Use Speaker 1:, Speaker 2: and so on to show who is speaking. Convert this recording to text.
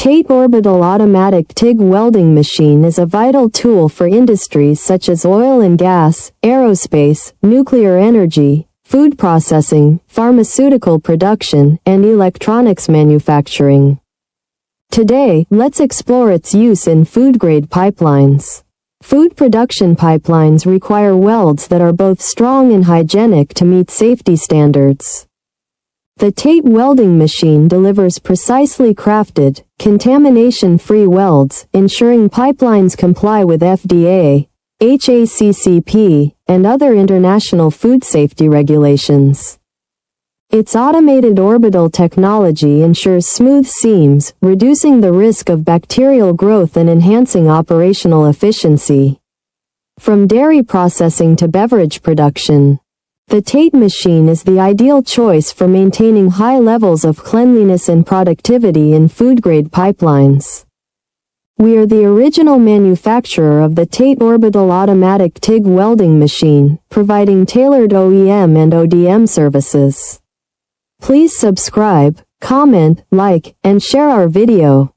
Speaker 1: TATE Orbital Automatic TIG Welding Machine is a vital tool for industries such as oil and gas, aerospace, nuclear energy, food processing, pharmaceutical production, and electronics manufacturing. Today, let's explore its use in food-grade pipelines. Food production pipelines require welds that are both strong and hygienic to meet safety standards. The TATE welding machine delivers precisely crafted, contamination-free welds, ensuring pipelines comply with FDA, HACCP, and other international food safety regulations. Its automated orbital technology ensures smooth seams, reducing the risk of bacterial growth and enhancing operational efficiency. From dairy processing to beverage production, the TATE machine is the ideal choice for maintaining high levels of cleanliness and productivity in food-grade pipelines. We are the original manufacturer of the TATE Orbital Automatic TIG Welding Machine, providing tailored OEM and ODM services. Please subscribe, comment, like, and share our video.